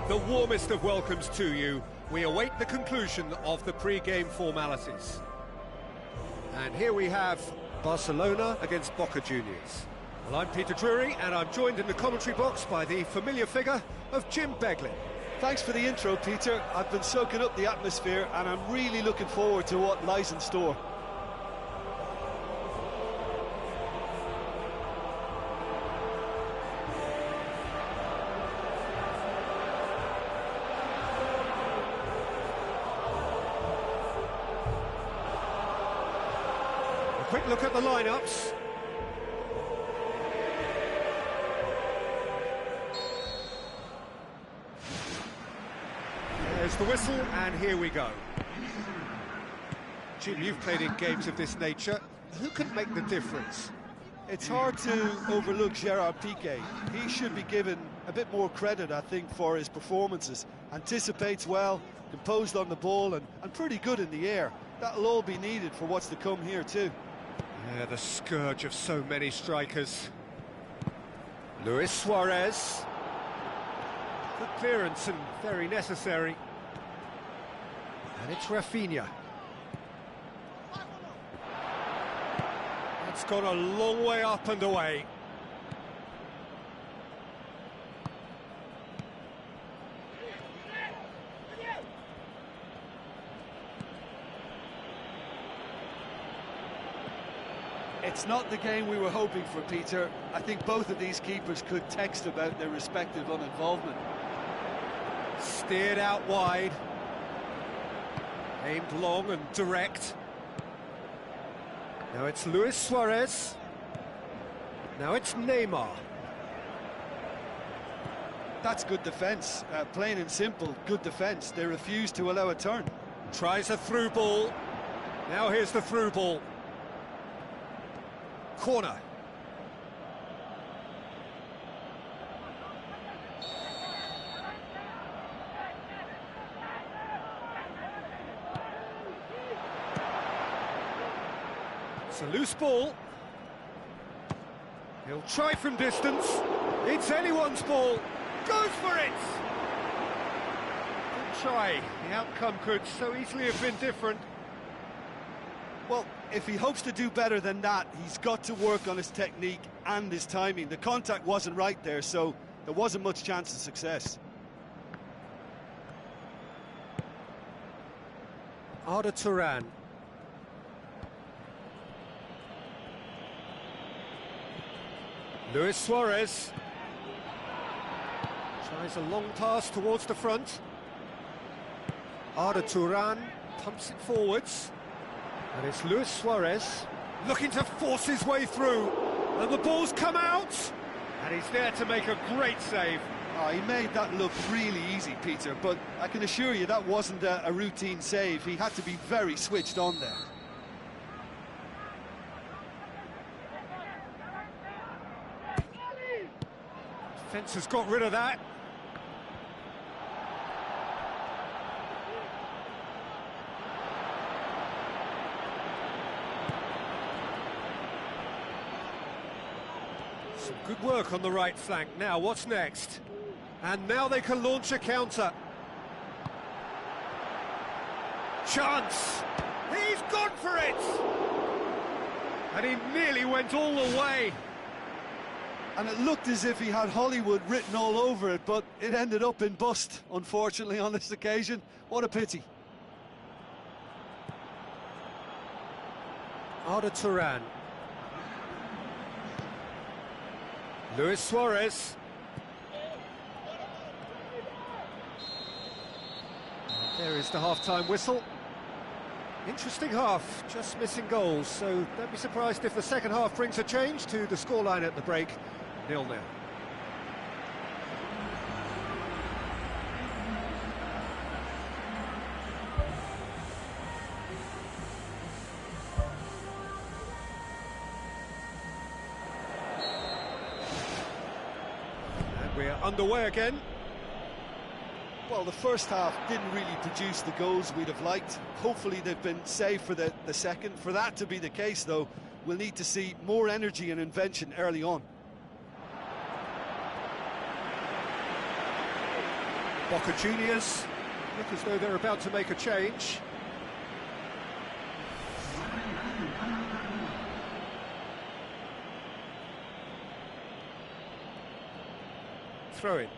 The warmest of welcomes to you. We await the conclusion of the pre-game formalities. And here we have Barcelona against Boca Juniors. Well, I'm Peter Drury, and I'm joined in the commentary box by the familiar figure of Jim Beglin. Thanks for the intro, Peter. I've been soaking up the atmosphere, and I'm really looking forward to what lies in store. Quick look at the lineups. There's the whistle, and here we go. Jim, you've played in games of this nature. Who can make the difference? It's hard to overlook Gerard Piqué. He should be given a bit more credit, I think, for his performances. Anticipates well, composed on the ball, and pretty good in the air. That'll all be needed for what's to come here too. Yeah, the scourge of so many strikers. Luis Suarez. Good clearance and very necessary. And it's Rafinha. It's gone a long way up and away. It's not the game we were hoping for, Peter. I think both of these keepers could text about their respective uninvolvement. Steered out wide. Aimed long and direct. Now it's Luis Suarez. Now it's Neymar. That's good defence. Plain and simple, good defence. They refuse to allow a turn. Tries a through ball. Now here's the through ball. Corner. It's a loose ball. He'll try from distance. It's anyone's ball. Goes for it! Good try. The outcome could so easily have been different. Well, if he hopes to do better than that, he's got to work on his technique and his timing. The contact wasn't right there, so there wasn't much chance of success. Arda Turan. Luis Suarez. Tries a long pass towards the front. Arda Turan pumps it forwards. And it's Luis Suarez looking to force his way through. And the ball's come out. And he's there to make a great save. Oh, he made that look really easy, Peter, but I can assure you that wasn't a routine save. He had to be very switched on there. Defence has got rid of that. Some good work on the right flank. Now, what's next? And now they can launch a counter. Chance! He's gone for it! And he nearly went all the way. And it looked as if he had Hollywood written all over it, but it ended up in bust, unfortunately, on this occasion. What a pity. Arda Turan. Luis Suarez. There is the half-time whistle. Interesting half, just missing goals, so don't be surprised if the second half brings a change to the scoreline at the break, 0-0. And we're underway again. Well, the first half didn't really produce the goals we'd have liked. Hopefully they've been saved for the second. For that to be the case, though, we'll need to see more energy and invention early on. Boca Juniors look as though they're about to make a change. Throw in.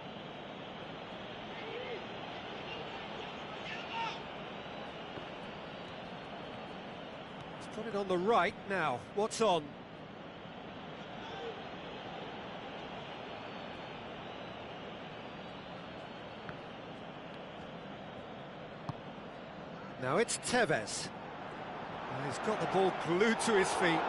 Put it on the right now. What's on? Now it's Tevez. And he's got the ball glued to his feet.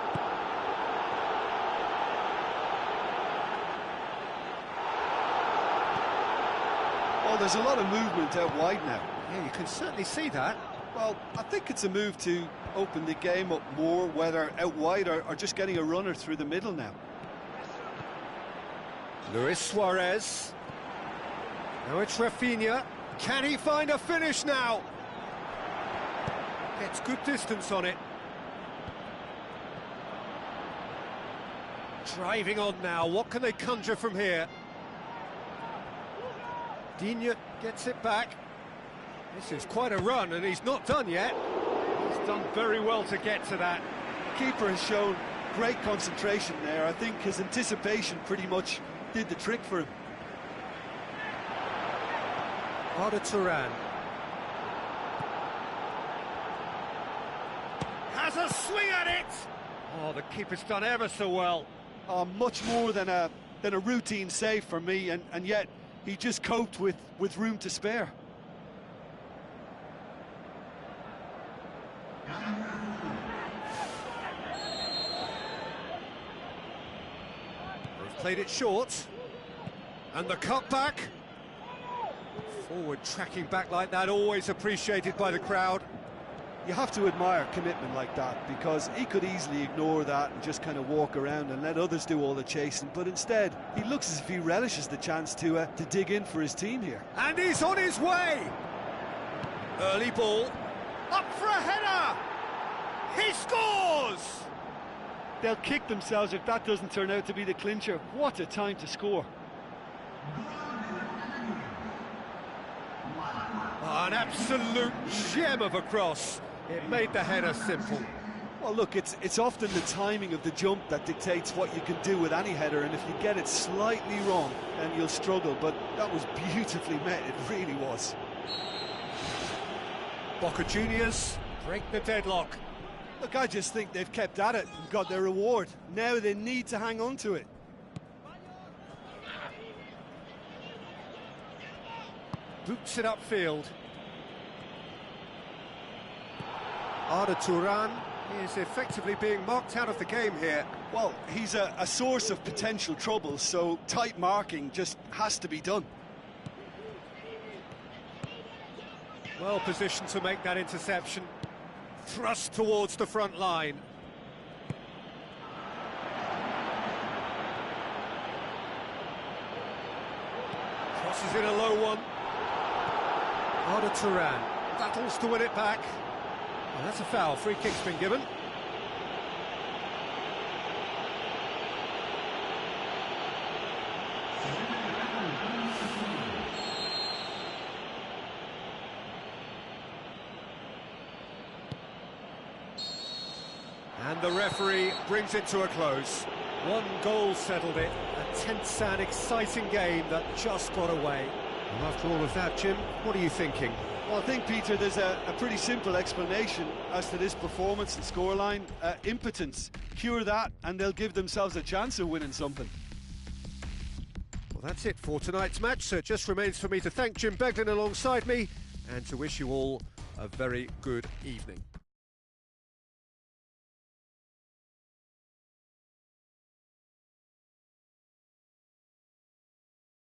Well, there's a lot of movement out wide now. Yeah, you can certainly see that. Well, I think it's a move to open the game up more, whether out wide or just getting a runner through the middle now. Luis Suarez. Now it's Rafinha. Can he find a finish now? Gets good distance on it. Driving on now. What can they conjure from here? Digne gets it back. This is quite a run, and he's not done yet. He's done very well to get to that. The keeper has shown great concentration there. I think his anticipation pretty much did the trick for him. Arda Turan. Has a swing at it! Oh, the keeper's done ever so well. Much more than a routine save for me, and yet he just coped with room to spare. They've played it short. And the cutback. Forward tracking back like that, always appreciated by the crowd. You have to admire commitment like that, because he could easily ignore that and just kind of walk around and let others do all the chasing, but instead he looks as if he relishes the chance to dig in for his team here. And he's on his way! Early ball, up for a header! He scores! They'll kick themselves if that doesn't turn out to be the clincher. What a time to score. Oh, an absolute gem of a cross. It made the header simple. Well, look, it's often the timing of the jump that dictates what you can do with any header, and if you get it slightly wrong, then you'll struggle, but that was beautifully met, it really was. Boca Juniors break the deadlock. Look, I just think they've kept at it and got their reward. Now they need to hang on to it. Boots it upfield. Arda Turan is effectively being marked out of the game here. Well, he's a source of potential trouble, so tight marking just has to be done. Well positioned to make that interception. Thrust towards the front line. Crosses in a low one. Arda Turan battles to win it back. And that's a foul. Free kick's been given. And the referee brings it to a close. One goal settled it. A tense and exciting game that just got away. And after all of that, Jim, what are you thinking? Well, I think, Peter, there's a pretty simple explanation as to this performance and scoreline. Impotence. Cure that and they'll give themselves a chance of winning something. Well, that's it for tonight's match, so it just remains for me to thank Jim Beglin alongside me and to wish you all a very good evening.